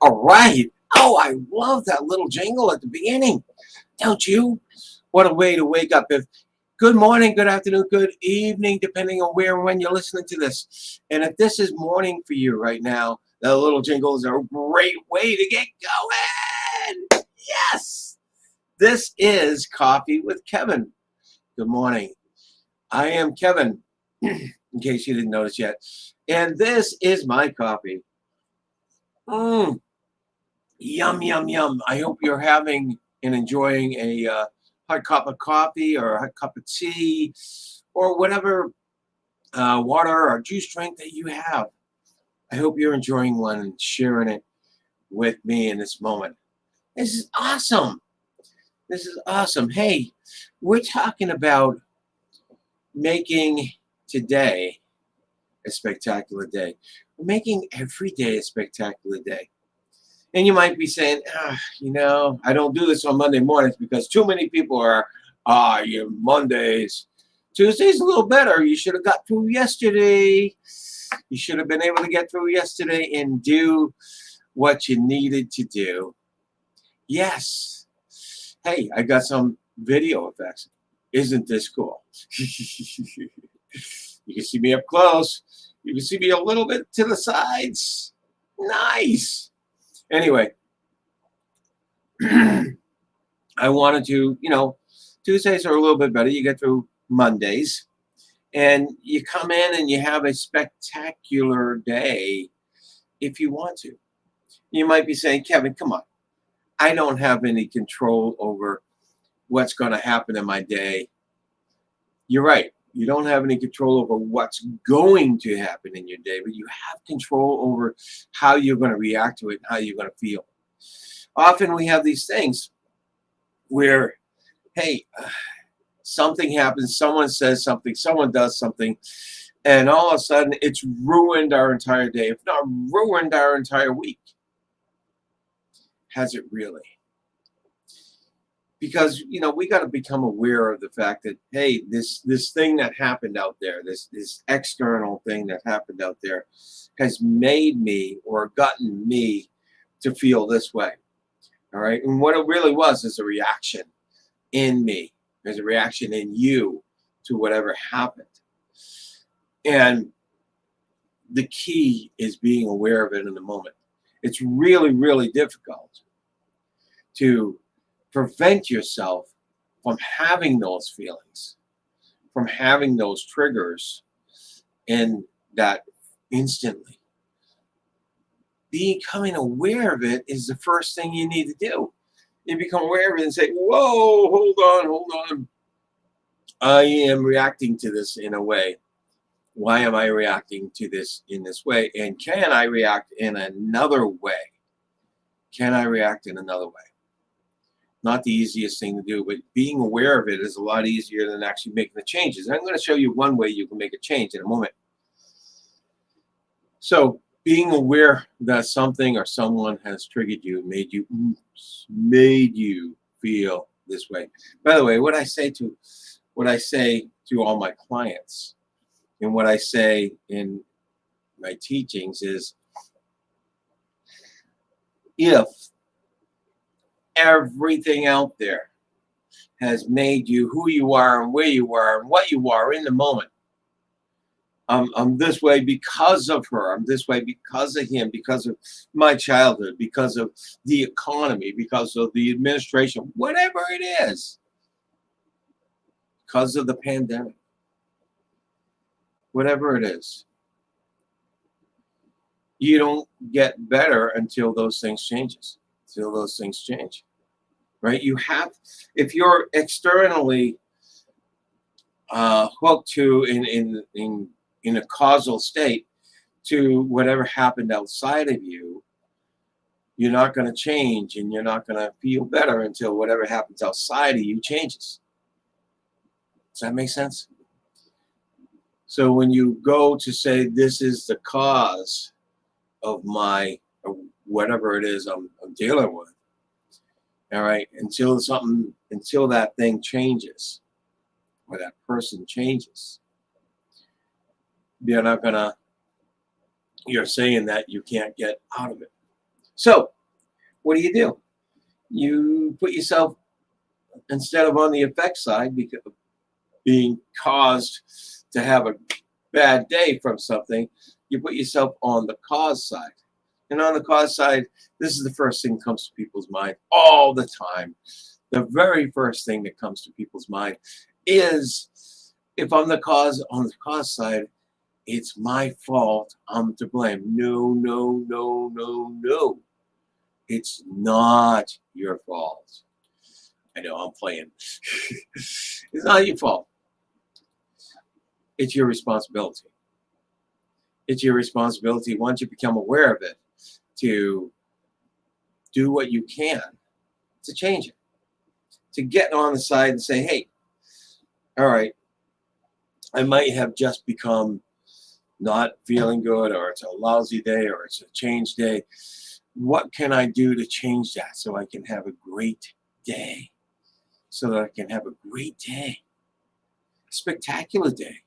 All right. Oh, I love that little jingle at the beginning. Don't you? What a way to wake up. If good morning, good afternoon, good evening, depending on where and when you're listening to this. And if this is morning for you right now, that little jingle is a great way to get going. Yes. This is Coffee with Kevin. Good morning. I am Kevin, in case you didn't notice yet. And this is my coffee. Mm, Yum, yum, yum. I hope you're having and enjoying a hot cup of coffee or a hot cup of tea or whatever water or juice drink that you have. I hope you're enjoying one and sharing it with me in this moment. This is awesome. This is awesome. Hey, we're talking about making today a spectacular day. We're making every day a spectacular day. And you might be saying, I don't do this on Monday mornings because too many people are, you Mondays. Tuesday's a little better. You should have got through yesterday. You should have been able to get through yesterday and do what you needed to do. Yes. Hey, I got some video effects. Isn't this cool? You can see me up close. You can see me a little bit to the sides. Nice. Anyway, I wanted to, Tuesdays are a little bit better. You get through Mondays and you come in and you have a spectacular day if you want to. You might be saying, Kevin, come on. I don't have any control over what's going to happen in my day. You're right. You don't have any control over what's going to happen in your day, but you have control over how you're going to react to it and how you're going to feel. Often we have these things where, hey, something happens, someone says something, someone does something, and all of a sudden it's ruined our entire day, if not ruined our entire week. Has it really? Because we got to become aware of the fact that, hey, this thing that happened out there, this external thing that happened out there has made me or gotten me to feel this way. All right. And what it really was is a reaction in me. There's a reaction in you to whatever happened. And the key is being aware of it in the moment. It's really, really difficult to prevent yourself from having those feelings, from having those triggers in that instantly. Becoming aware of it is the first thing you need to do. You become aware of it and say, whoa, hold on. I am reacting to this in a way. Why am I reacting to this in this way? And can I react in another way? Can I react in another way? Not the easiest thing to do, but being aware of it is a lot easier than actually making the changes. And I'm going to show you one way you can make a change in a moment. So being aware that something or someone has triggered you, made you feel this way. By the way, what I say to all my clients and what I say in my teachings is, if everything out there has made you who you are and where you are and what you are in the moment, I'm this way because of her. I'm this way because of him, because of my childhood, because of the economy, because of the administration, whatever it is, because of the pandemic, whatever it is. You don't get better until those things changes, until those things change, right? You have, if you're externally hooked to in a causal state to whatever happened outside of you, you're not going to change and you're not going to feel better until whatever happens outside of you changes. Does that make sense? So when you go to say, this is the cause of my, or whatever it is I'm dealing with, all right, until that thing changes or that person changes, you're saying that you can't get out of it. So what do? You put yourself, instead of on the effect side, because being caused to have a bad day from something, you put yourself on the cause side. And on the cause side, this is the first thing that comes to people's mind all the time. The very first thing that comes to people's mind is, if I'm the cause on the cause side, it's my fault. I'm to blame. No, no, no, no, no. It's not your fault. I know I'm playing. It's not your fault. It's your responsibility. It's your responsibility, once you become aware of it, to do what you can to change it. To get on the side and say, hey, all right, I might have just become not feeling good, or it's a lousy day, or it's a change day. What can I do to change that so I can have a great day? So that I can have a great day, a spectacular day,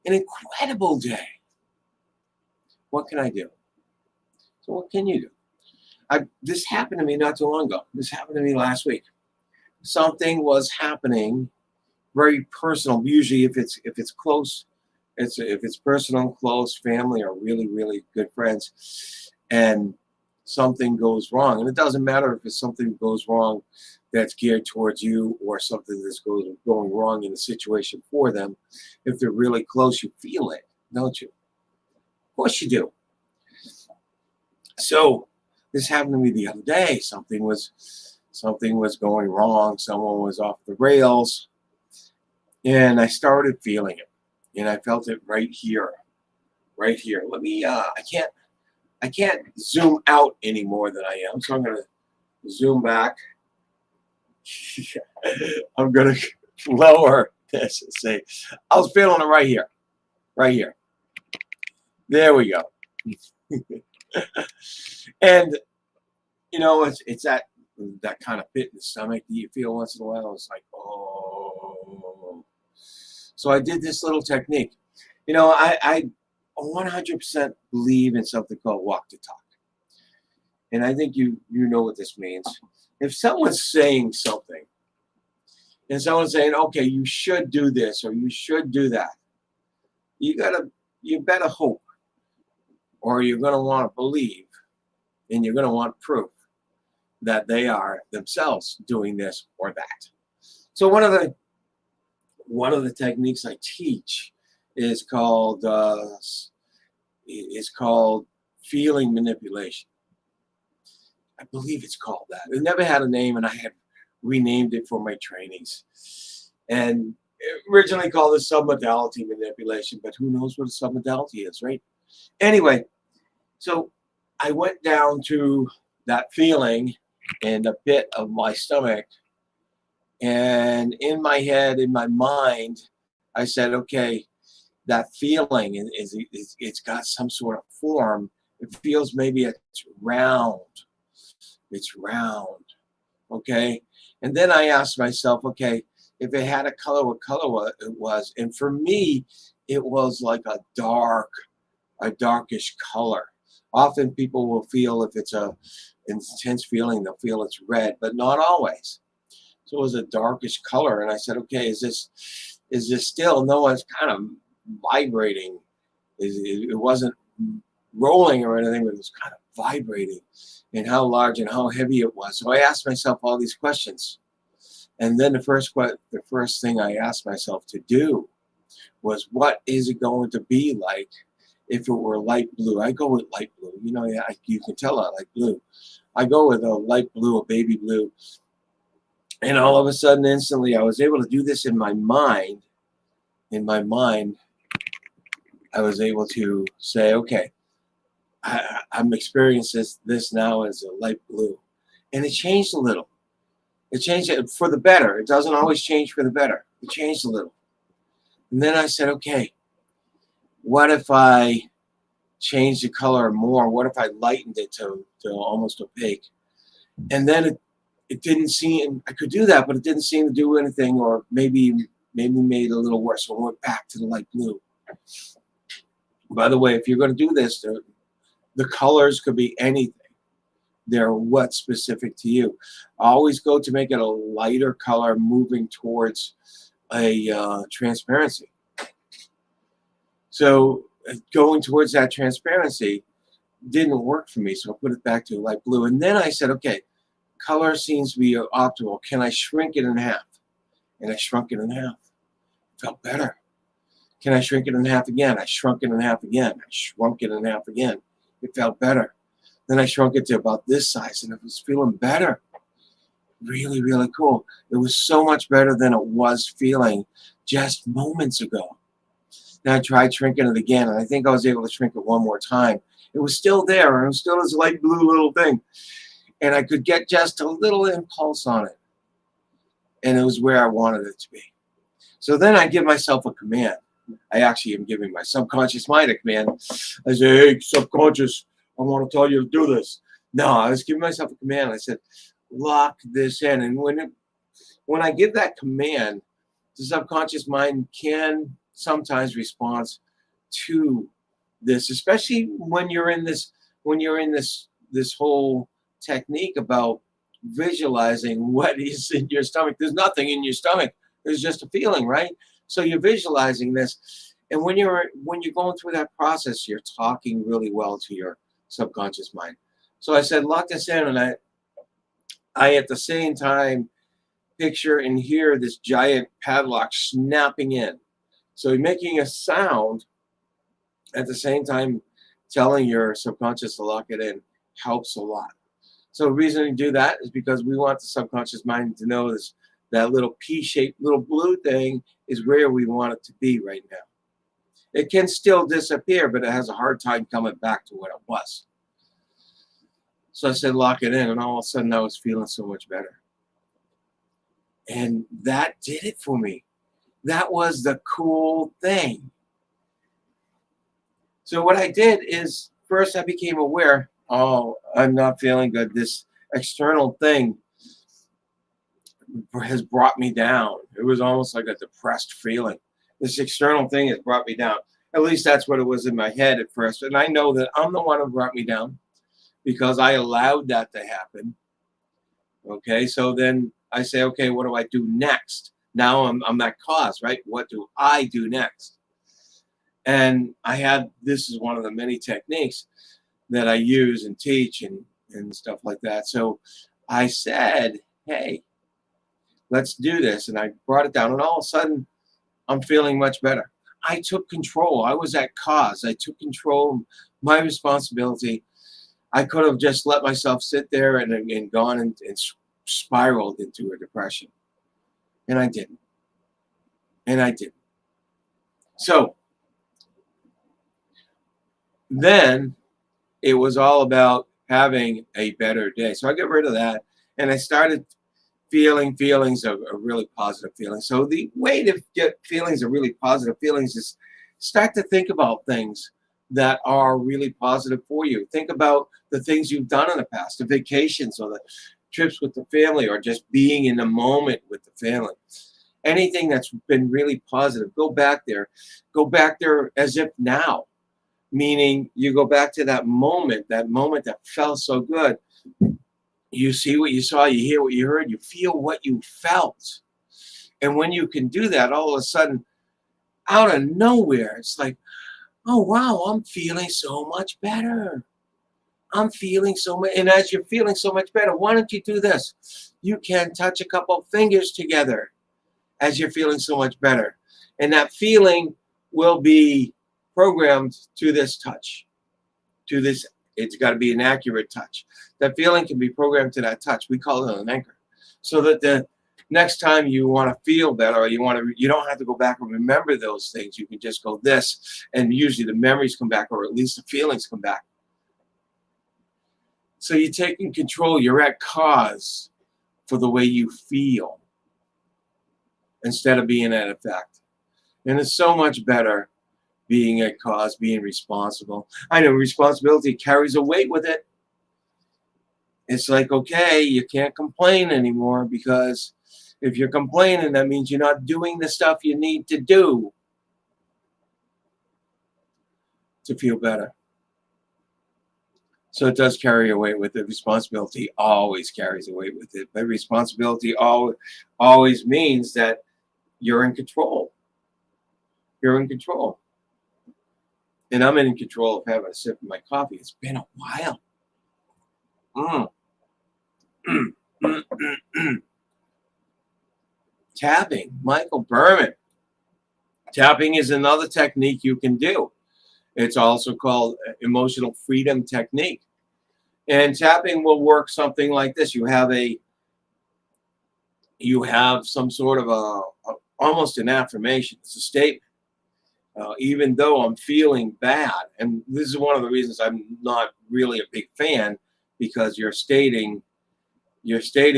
an incredible day. What can I do? So what can you do? This happened to me not too long ago. This happened to me last week. Something was happening, very personal. Usually, if it's close, if it's personal, close, family, or really, really good friends, and something goes wrong. And it doesn't matter if it's something goes wrong that's geared towards you, or something that's going wrong in the situation for them. If they're really close, you feel it, don't you? Of course you do. So this happened to me the other day. Something was going wrong. Someone was off the rails, and I started feeling it, and I felt it right here, right here. Let me. I can't zoom out any more than I am, so I'm gonna zoom back. I'm gonna lower this and say, I was feeling it right here, right here. There we go. And it's that kind of pit in the stomach that you feel once in a while. It's like, oh. So I did this little technique. I 100% believe in something called walk the talk. And I think you know what this means. If someone's saying something, and someone's saying, okay, you should do this or you should do that, you better hope, or you're going to want to believe, and you're going to want proof that they are themselves doing this or that. So one of the techniques I teach is called feeling manipulation. I believe it's called that. It never had a name, and I had renamed it for my trainings. And originally called it submodality manipulation, but who knows what a submodality is, right? Anyway, so I went down to that feeling in the pit of my stomach, and in my head, in my mind, I said, okay, that feeling it's got some sort of form. It feels maybe it's round. It's round. Okay. And then I asked myself, okay, if it had a color, what color it was? And for me, it was like a darkish color. Often people will feel, if it's a intense feeling, they'll feel it's red, but not always. So it was a darkish color. And I said, okay, is this still? No, it's kind of vibrating. It wasn't rolling or anything, but it was kind of vibrating, and how large and how heavy it was. So I asked myself all these questions. And then the first thing I asked myself to do was, what is it going to be like if it were light blue? I go with light blue. You can tell I like blue. I go with a light blue, a baby blue. And all of a sudden, instantly, I was able to do this in my mind. In my mind, I was able to say, okay, I'm experiencing this now as a light blue. And it changed a little. It changed it for the better. It doesn't always change for the better. It changed a little. And then I said, okay, what if I changed the color more? What if I lightened it to almost opaque? And then it didn't seem, I could do that, but it didn't seem to do anything, or maybe made it a little worse. So I went back to the light blue. By the way, if you're going to do this, the colors could be anything. They're what's specific to you. Always go to make it a lighter color, moving towards a transparency. So going towards that transparency didn't work for me, so I put it back to light blue. And then I said, okay, color seems to be optimal. Can I shrink it in half? And I shrunk it in half. Felt better. Can I shrink it in half again? I shrunk it in half again. I shrunk it in half again. It felt better. Then I shrunk it to about this size, and it was feeling better. Really, really cool. It was so much better than it was feeling just moments ago. Then I tried shrinking it again, and I think I was able to shrink it one more time. It was still there, and it was still this light blue little thing. And I could get just a little impulse on it. And it was where I wanted it to be. So then I give myself a command. I actually am giving my subconscious mind a command. I say, hey, subconscious, I want to tell you to do this. No, I was giving myself a command. I said, lock this in. And when I give that command, the subconscious mind can sometimes respond to this, especially when you're in this whole technique about visualizing what is in your stomach. There's nothing in your stomach. There's just a feeling, right? So you're visualizing this, and when you're going through that process, you're talking really well to your subconscious mind. So I said, lock this in, and I at the same time picture and hear this giant padlock snapping in. So you're making a sound at the same time telling your subconscious to lock it in helps a lot. So the reason we do that is because we want the subconscious mind to know this, that little P-shaped little blue thing is where we want it to be right now. It can still disappear, but it has a hard time coming back to what it was. So I said, lock it in, and all of a sudden I was feeling so much better. And that did it for me. That was the cool thing. So what I did is, first I became aware, oh, I'm not feeling good. This external thing has brought me down. It was almost like a depressed feeling. This external thing has brought me down. At least that's what it was in my head at first. And I know that I'm the one who brought me down because I allowed that to happen. Okay, so then I say, okay, what do I do next? Now I'm that cause, right? What do I do next? And this is one of the many techniques that I use and teach and stuff like that. So I said, hey, let's do this. And I brought it down, and all of a sudden I'm feeling much better. I took control. I was at cause. I took control of my responsibility. I could have just let myself sit there and gone and spiraled into a depression. And I didn't. And I didn't. So then it was all about having a better day. So I got rid of that, and I started feeling feelings of a really positive feeling. So the way to get feelings of really positive feelings is start to think about things that are really positive for you. Think about the things you've done in the past, the vacations or the trips with the family, or just being in the moment with the family. Anything that's been really positive, go back there. Go back there as if now, meaning you go back to that moment that felt so good. You see what you saw, you hear what you heard, you feel what you felt. And when you can do that, all of a sudden, out of nowhere, it's like, oh, wow, I'm feeling so much better. I'm feeling so much. And as you're feeling so much better, why don't you do this? You can touch a couple of fingers together as you're feeling so much better. And that feeling will be programmed to this touch, to this. It's got to be an accurate touch. That feeling can be programmed to that touch. We call it an anchor. So that the next time you want to feel better, or you don't have to go back and remember those things. You can just go this, and usually the memories come back, or at least the feelings come back. So you're taking control. You're at cause for the way you feel instead of being at effect. And it's so much better being at cause, being responsible. I know responsibility carries a weight with it. It's like, okay, you can't complain anymore, because if you're complaining, that means you're not doing the stuff you need to do to feel better. So it does carry a weight with it. Responsibility always carries a weight with it. But responsibility always means that you're in control. You're in control. And I'm in control of having a sip of my coffee. It's been a while. Mm. Mm, mm, mm, mm. Tapping, Michael Berman. Tapping is another technique you can do. It's also called emotional freedom technique. And tapping will work something like this. You have some sort of almost an affirmation. It's a statement. Even though I'm feeling bad, and this is one of the reasons I'm not really a big fan, because you're stating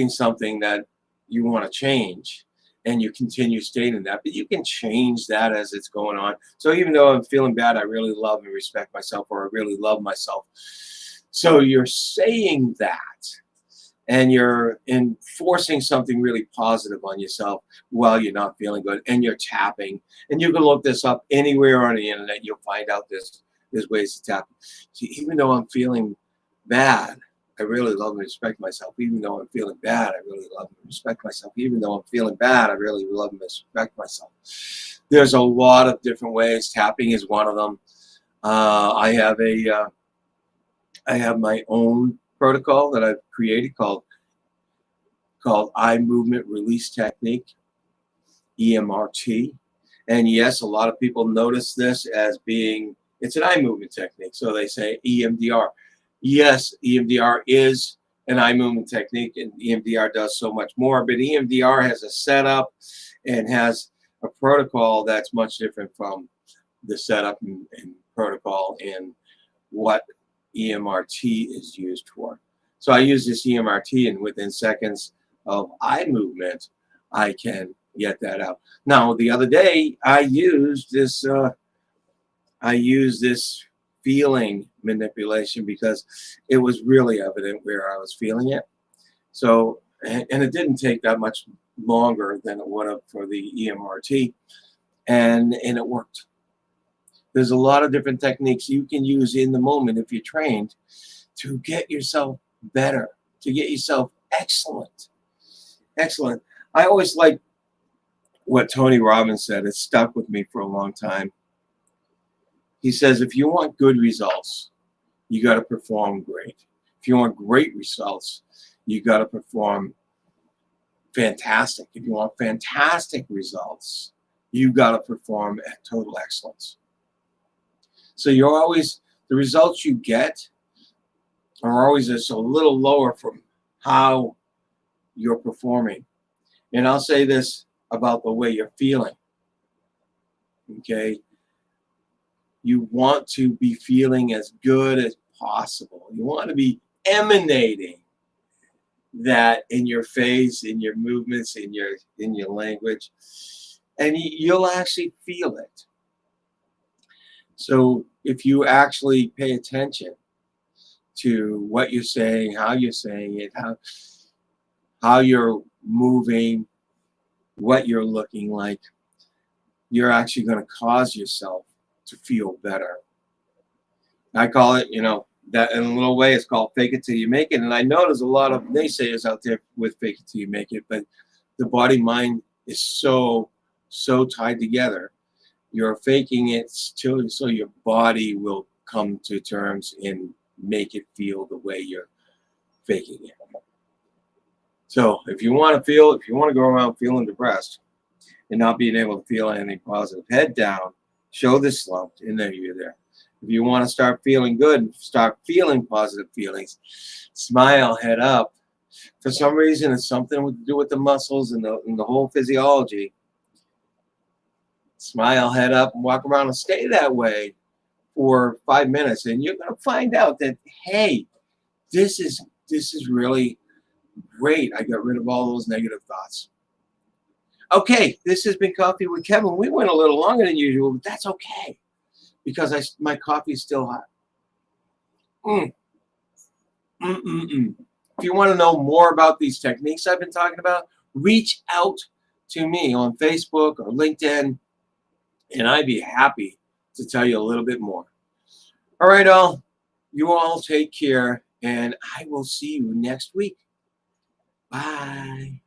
something that you want to change, and you continue stating that, but you can change that as it's going on. So even though I'm feeling bad, I really love and respect myself, or I really love myself. So you're saying that, and you're enforcing something really positive on yourself while you're not feeling good, and you're tapping. And you can look this up anywhere on the internet. You'll find out there's ways to tap. See, even though I'm feeling bad, I really love and respect myself. Even though I'm feeling bad, I really love and respect myself. Even though I'm feeling bad, I really love and respect myself. There's a lot of different ways. Tapping is one of them. I have my own protocol that I've created called eye movement release technique, EMRT. And yes, a lot of people notice this as being, it's an eye movement technique. So they say EMDR. Yes, EMDR is an eye movement technique, and EMDR does so much more. But EMDR has a setup and has a protocol that's much different from the setup and protocol and what EMRT is used for. So I use this EMRT, and within seconds of eye movement, I can get that out. Now, the other day, I used this feeling manipulation because it was really evident where I was feeling it. So, and it didn't take that much longer than it would have for the EMRT, and it worked. There's a lot of different techniques you can use in the moment if you're trained to get yourself better, to get yourself excellent. Excellent. I always like what Tony Robbins said. It stuck with me for a long time. He says, if you want good results, you got to perform great. If you want great results, you got to perform fantastic. If you want fantastic results, you got to perform at total excellence. So the results you get are always just a little lower from how you're performing. And I'll say this about the way you're feeling. Okay. You want to be feeling as good as possible. You want to be emanating that in your face, in your movements, in your language, and you'll actually feel it. So if you actually pay attention to what you're saying, how you're saying it, how you're moving, what you're looking like, you're actually going to cause yourself to feel better. I call it, that in a little way, it's called fake it till you make it. And I know there's a lot of naysayers out there with fake it till you make it, but the body mind is so tied together. You're faking it so your body will come to terms and make it feel the way you're faking it. So if you want to go around feeling depressed and not being able to feel anything positive, head down, show the slump, and then you're there. If you want to start feeling good, start feeling positive feelings, smile, head up. For some reason, it's something to do with the muscles and the whole physiology. Smile, head up, and walk around and stay that way for 5 minutes, and you're going to find out that, hey, this is really great. I got rid of all those negative thoughts. Okay, this has been Coffee with Kevin. We went a little longer than usual, but that's okay because my coffee is still hot. If you want to know more about these techniques I've been talking about, reach out to me on Facebook or LinkedIn, and I'd be happy to tell you a little bit more. All right, all. You all take care, and I will see you next week. Bye.